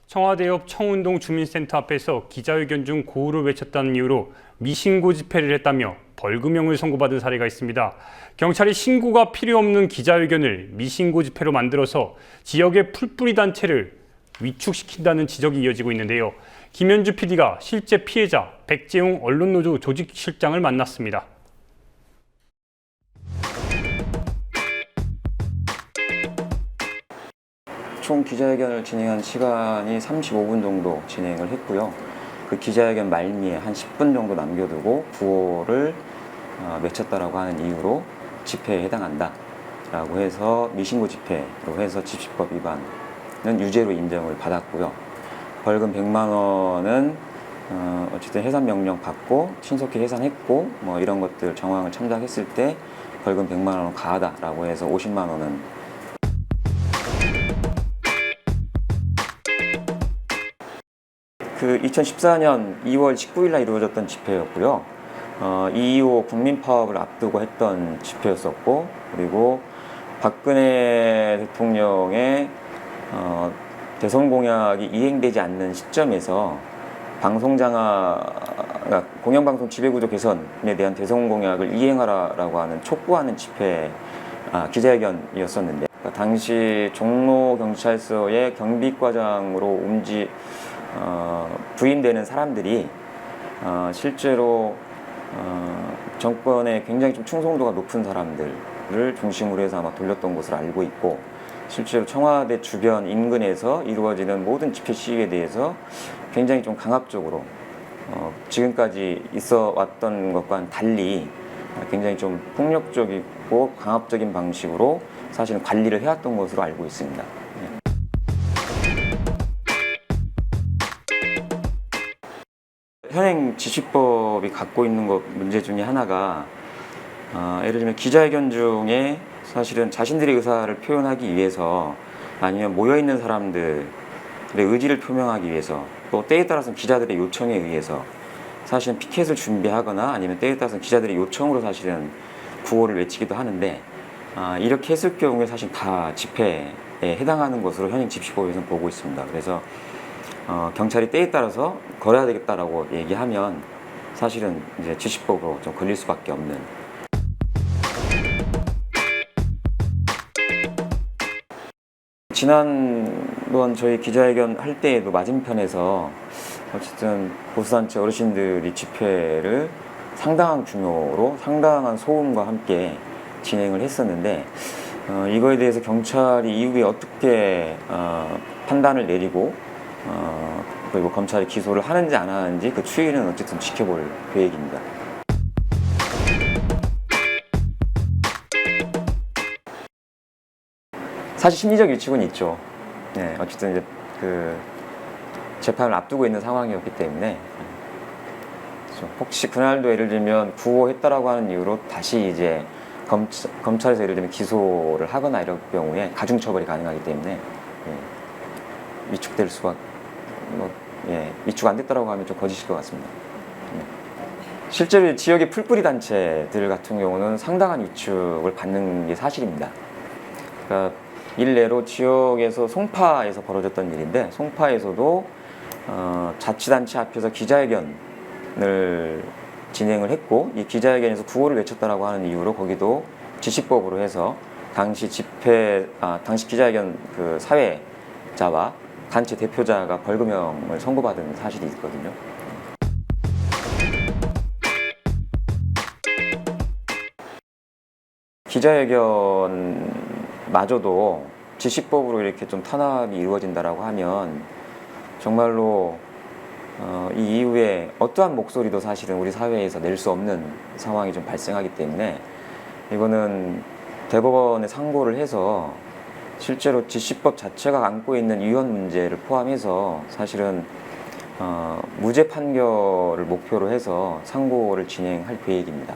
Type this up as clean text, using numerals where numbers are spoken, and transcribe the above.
청와대 옆 청운동 주민센터 앞에서 기자회견 중 구호를 외쳤다는 이유로 미신고 집회를 했다며 벌금형을 선고받은 사례가 있습니다. 경찰이 신고가 필요 없는 기자회견을 미신고 집회로 만들어서 지역의 풀뿌리 단체를 위축시킨다는 지적이 이어지고 있는데요. 김현주 PD가 실제 피해자 백재용 언론노조 조직실장을 만났습니다. 총 기자회견을 진행한 시간이 35분 정도 진행을 했고요. 그 기자회견 말미에 한 10분 정도 남겨두고 구호를 외쳤다라고 하는 이유로 집회에 해당한다라고 해서 미신고 집회로 해서 집시법 위반은 유죄로 인정을 받았고요. 벌금 100만 원은 어쨌든 해산 명령 받고 신속히 해산했고 뭐 이런 것들 정황을 참작했을 때 벌금 100만 원은 가하다라고 해서 50만 원은 그 2014년 2월 19일 날 이루어졌던 집회였고요. 2.25 국민파업을 앞두고 했던 집회였었고, 그리고 박근혜 대통령의 대선 공약이 이행되지 않는 시점에서 그러니까 공영방송 지배구조 개선에 대한 대선 공약을 이행하라라고 하는 촉구하는 집회 기자회견이었었는데, 그러니까 당시 종로경찰서의 경비과장으로 부임되는 사람들이 실제로 정권에 굉장히 좀 충성도가 높은 사람들을 중심으로 해서 아마 돌렸던 것으로 알고 있고, 실제로 청와대 주변 인근에서 이루어지는 모든 집회 시위에 대해서 굉장히 좀 강압적으로 지금까지 있어 왔던 것과는 달리 굉장히 좀 폭력적이고 강압적인 방식으로 사실은 관리를 해왔던 것으로 알고 있습니다. 현행 지시법이 갖고 있는 문제 중에 하나가 예를 들면 기자회견 중에 사실은 자신들의 의사를 표현하기 위해서 아니면 모여있는 사람들의 의지를 표명하기 위해서 또 때에 따라서는 기자들의 요청에 의해서 사실은 피켓을 준비하거나 아니면 때에 따라서는 기자들의 요청으로 사실은 구호를 외치기도 하는데 이렇게 했을 경우에 사실 다 집회에 해당하는 것으로 현행 집시법에서는 보고 있습니다. 그래서 경찰이 때에 따라서 걸어야 되겠다라고 얘기하면 사실은 이제 지시법으로 좀 걸릴 수밖에 없는. 지난번 저희 기자회견 할 때에도 맞은편에서 어쨌든 보수단체 어르신들이 집회를 상당한 규모로 상당한 소음과 함께 진행을 했었는데 이거에 대해서 경찰이 이후에 어떻게 판단을 내리고 그리고 검찰이 기소를 하는지 안 하는지 그 추이는 어쨌든 지켜볼 계획입니다. 사실 심리적 위축은 있죠. 네, 어쨌든 이제 그 재판을 앞두고 있는 상황이었기 때문에 혹시 그날도 예를 들면 구호했다라고 하는 이유로 다시 이제 검찰에서 예를 들면 기소를 하거나 이럴 경우에 가중처벌이 가능하기 때문에 위축될 수밖에 위축 안 됐다라고 하면 좀 거짓일 것 같습니다. 실제로 지역의 풀뿌리 단체들 같은 경우는 상당한 위축을 받는 게 사실입니다. 그러니까 일례로 지역에서 송파에서 벌어졌던 일인데, 송파에서도 자치단체 앞에서 기자회견을 진행을 했고, 이 기자회견에서 구호를 외쳤다라고 하는 이유로 거기도 지시법으로 해서 당시 기자회견 그 사회자와 단체 대표자가 벌금형을 선고받은 사실이 있거든요. 기자회견마저도 지시법으로 이렇게 좀 탄압이 이루어진다라고 하면 정말로 이 이후에 어떠한 목소리도 사실은 우리 사회에서 낼 수 없는 상황이 좀 발생하기 때문에 이거는 대법원에 상고를 해서 실제로 지시법 자체가 안고 있는 위헌 문제를 포함해서 사실은 무죄 판결을 목표로 해서 상고를 진행할 계획입니다.